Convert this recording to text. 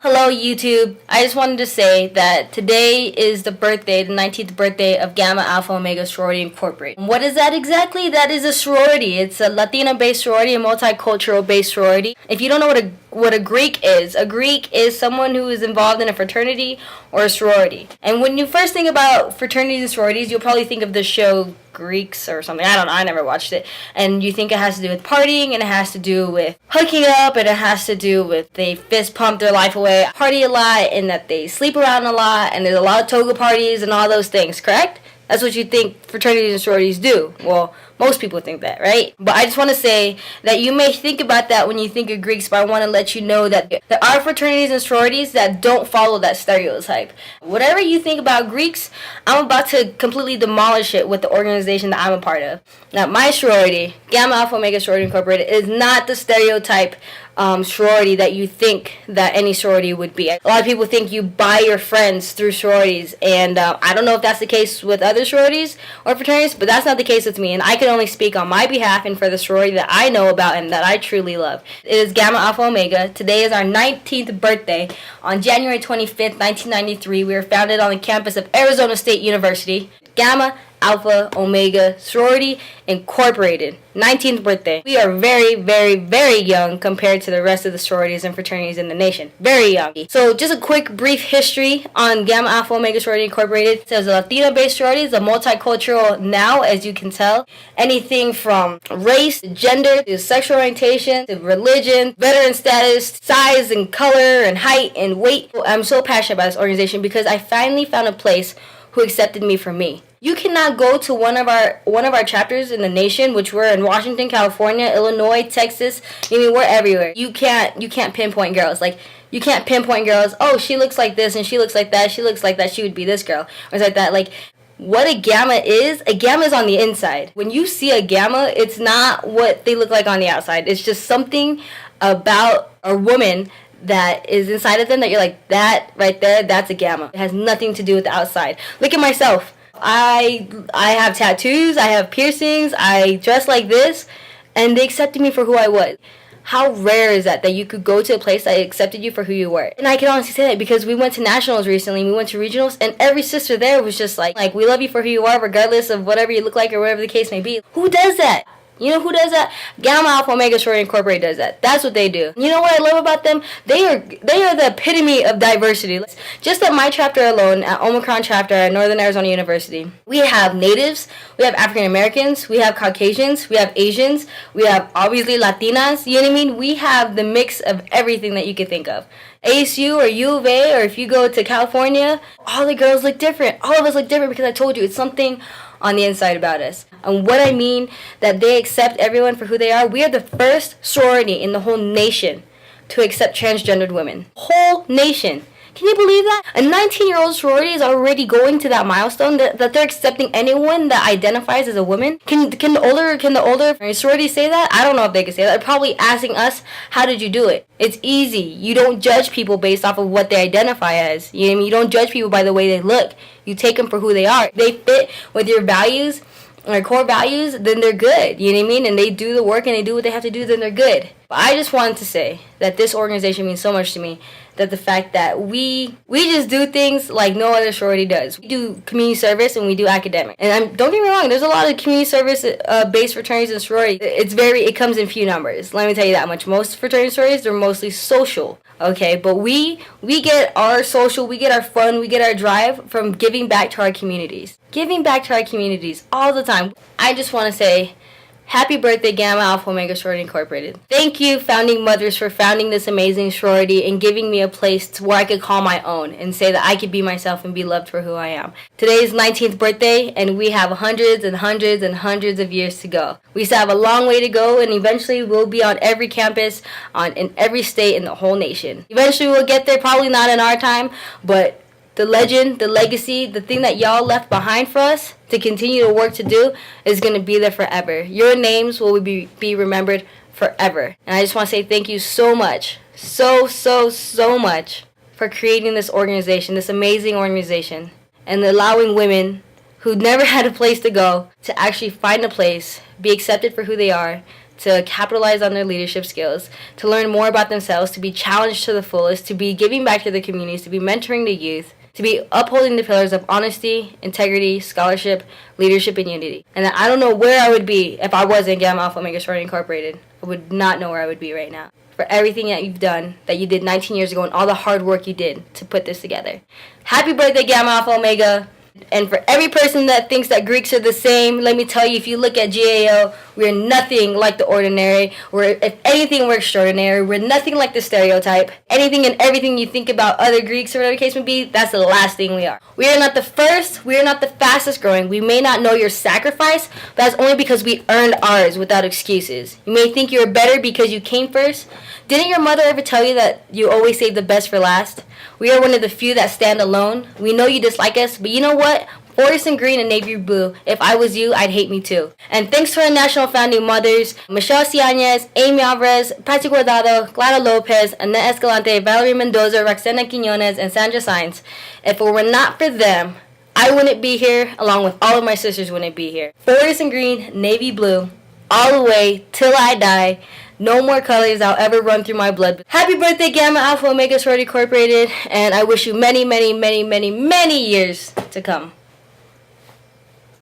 Hello YouTube. I just wanted to say that today is the 19th birthday of Gamma Alpha Omega Sorority Incorporated. What is that exactly? That is a sorority. It's a Latino-based sorority, a multicultural based sorority. If you don't know what a Greek is someone who is involved in a fraternity or a sorority. And when you first think about fraternities and sororities, you'll probably think of the show Greeks or something. I don't know. I never watched it. And you think it has to do with partying, and it has to do with hooking up, and it has to do with they fist pump their life away, party a lot, and that they sleep around a lot, and there's a lot of toga parties and all those things, correct? That's what you think fraternities and sororities do. Well, most people think that, right? But I just want to say that you may think about that when you think of Greeks, but I want to let you know that there are fraternities and sororities that don't follow that stereotype. Whatever you think about Greeks, I'm about to completely demolish it with the organization that I'm a part of. Now, my sorority, Gamma Alpha Omega Sorority Incorporated, is not the stereotype sorority that you think that any sorority would be. A lot of people think you buy your friends through sororities, and I don't know if that's the case with other sororities or fraternities, but that's not the case with me, and I can only speak on my behalf and for the sorority that I know about and that I truly love. It is Gamma Alpha Omega. Today is our 19th birthday. On January 25th, 1993, we were founded on the campus of Arizona State University. Gamma Alpha Omega Sorority Incorporated. 19th birthday. We are very, very, very young compared to the rest of the sororities and fraternities in the nation. Very young. So just a quick brief history on Gamma Alpha Omega Sorority Incorporated. It says a Latino-based sorority is a multicultural now, as you can tell. Anything from race, to gender, to sexual orientation, to religion, veteran status, size and color and height and weight. I'm so passionate about this organization because I finally found a place who accepted me for me. You cannot go to one of our chapters in the nation, which we're in Washington, California, Illinois, Texas. I mean, we're everywhere. You can't pinpoint girls. Like, you can't pinpoint girls. Oh, she looks like this and she looks like that. She looks like that. She would be this girl. Or like that. Like, what a gamma is on the inside. When you see a gamma, it's not what they look like on the outside. It's just something about a woman that is inside of them that you're like, that right there, that's a gamma. It has nothing to do with the outside. Look at myself. I have tattoos, I have piercings, I dress like this, and they accepted me for who I was. How rare is that you could go to a place that accepted you for who you were? And I can honestly say that because we went to nationals recently, we went to regionals, and every sister there was just like, we love you for who you are, regardless of whatever you look like or whatever the case may be. Who does that? You know who does that? Gamma Alpha Omega Sorority Incorporated does that. That's what they do. You know what I love about them? They are the epitome of diversity. Just at my chapter alone, at Omicron chapter at Northern Arizona University, we have natives, we have African Americans, we have Caucasians, we have Asians, we have obviously Latinas. You know what I mean? We have the mix of everything that you could think of. ASU or U of A, or if you go to California, all the girls look different. All of us look different because I told you, it's something on the inside about us. And what I mean that they accept everyone for who they are, we are the first sorority in the whole nation to accept transgendered women. Whole nation. Can you believe that? A 19-year-old sorority is already going to that milestone that they're accepting anyone that identifies as a woman. Can the older sororities say that? I don't know if they can say that. They're probably asking us, how did you do it? It's easy. You don't judge people based off of what they identify as. You know what I mean? You don't judge people by the way they look. You take them for who they are. If they fit with your values, or core values, then they're good. You know what I mean? And they do the work and they do what they have to do, then they're good. But I just wanted to say that this organization means so much to me, that the fact that we just do things like no other sorority does. We do community service and we do academic. And don't get me wrong, there's a lot of community service based fraternities and sororities. It comes in few numbers. Let me tell you that much. Most fraternity sororities, they're mostly social. Okay, but we get our social, we get our fun, we get our drive from giving back to our communities. Giving back to our communities all the time. I just want to say, happy birthday, Gamma Alpha Omega Sorority Incorporated. Thank you, founding mothers, for founding this amazing sorority and giving me a place where I could call my own and say that I could be myself and be loved for who I am. Today is 19th birthday, and we have hundreds and hundreds and hundreds of years to go. We still have a long way to go, and eventually we'll be on every campus, in every state in the whole nation. Eventually we'll get there, probably not in our time, but the legend, the legacy, the thing that y'all left behind for us to continue to work to do is going to be there forever. Your names will be remembered forever. And I just want to say thank you so much, so much for creating this organization, this amazing organization, and allowing women who never had a place to go to actually find a place, be accepted for who they are, to capitalize on their leadership skills, to learn more about themselves, to be challenged to the fullest, to be giving back to their communities, to be mentoring the youth, to be upholding the pillars of honesty, integrity, scholarship, leadership, and unity. And I don't know where I would be if I wasn't Gamma Alpha Omega Sorority Incorporated. I would not know where I would be right now. For everything that you've done, that you did 19 years ago, and all the hard work you did to put this together. Happy birthday, Gamma Alpha Omega. And for every person that thinks that Greeks are the same, let me tell you, if you look at GAO, we're nothing like the ordinary. If anything, we're extraordinary. We're nothing like the stereotype. Anything and everything you think about other Greeks or whatever the case may be, that's the last thing we are. We are not the first. We are not the fastest growing. We may not know your sacrifice, but that's only because we earned ours without excuses. You may think you're better because you came first. Didn't your mother ever tell you that you always save the best for last? We are one of the few that stand alone. We know you dislike us, but you know what? Forest and green and navy blue. If I was you, I'd hate me too. And thanks to our national founding mothers, Michelle Ciañez, Amy Alvarez, Patsy Guardado, Clara Lopez, Annette Escalante, Valerie Mendoza, Roxana Quiñones, and Sandra Sainz. If it were not for them, I wouldn't be here, along with all of my sisters wouldn't be here. Forest and green, navy blue, all the way till I die. No more colors I'll ever run through my blood. Happy birthday, Gamma Alpha Omega Sorority Incorporated, and I wish you many, many, many, many, many years to come.